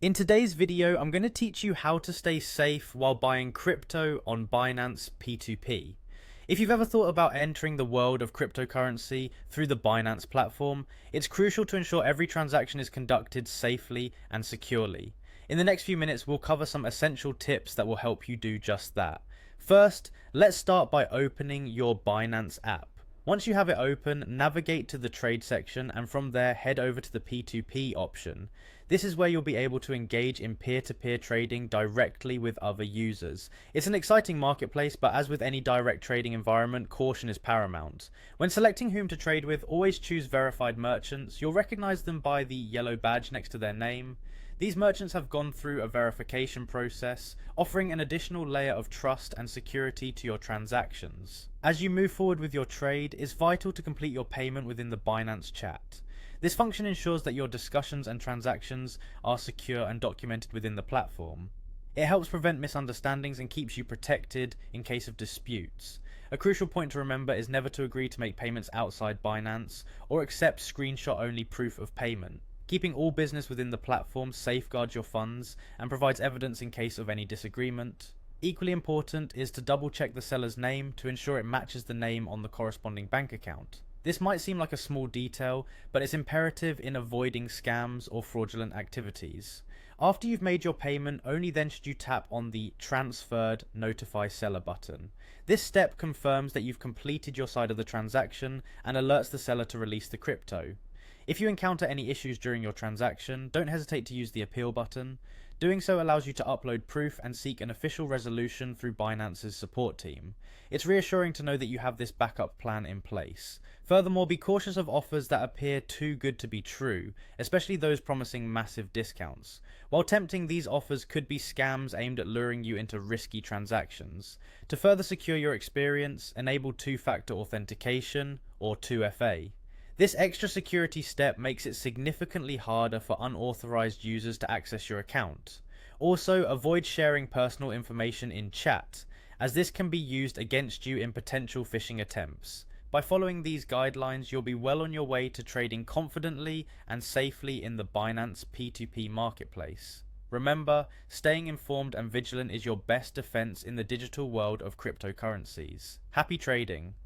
In today's video, I'm going to teach you how to stay safe while buying crypto on Binance P2p. If you've ever thought about entering the world of cryptocurrency through the Binance platform, it's crucial to ensure every transaction is conducted safely and securely. In the next few minutes, we'll cover some essential tips that will help you do just that. First, let's start by opening your Binance app. Once you have it open, navigate to the trade section and from there head over to the P2p option. This is where you'll be able to engage in peer-to-peer trading directly with other users. It's an exciting marketplace, but as with any direct trading environment, caution is paramount. When selecting whom to trade with, always choose verified merchants. You'll recognize them by the yellow badge next to their name. These merchants have gone through a verification process, offering an additional layer of trust and security to your transactions. As you move forward with your trade, it's vital to complete your payment within the Binance chat. This function ensures that your discussions and transactions are secure and documented within the platform. It helps prevent misunderstandings and keeps you protected in case of disputes. A crucial point to remember is never to agree to make payments outside Binance or accept screenshot-only proof of payment. Keeping all business within the platform safeguards your funds and provides evidence in case of any disagreement. Equally important is to double check the seller's name to ensure it matches the name on the corresponding bank account. This might seem like a small detail, but it's imperative in avoiding scams or fraudulent activities. After you've made your payment, only then should you tap on the Transferred Notify Seller button. This step confirms that you've completed your side of the transaction and alerts the seller to release the crypto. If you encounter any issues during your transaction, don't hesitate to use the appeal button. Doing so allows you to upload proof and seek an official resolution through Binance's support team. It's reassuring to know that you have this backup plan in place. Furthermore, be cautious of offers that appear too good to be true, especially those promising massive discounts. While tempting, these offers could be scams aimed at luring you into risky transactions. To further secure your experience, enable two-factor authentication or 2FA. This extra security step makes it significantly harder for unauthorized users to access your account. Also, avoid sharing personal information in chat, as this can be used against you in potential phishing attempts. By following these guidelines, you'll be well on your way to trading confidently and safely in the Binance P2p marketplace. Remember, staying informed and vigilant is your best defense in the digital world of cryptocurrencies. Happy trading!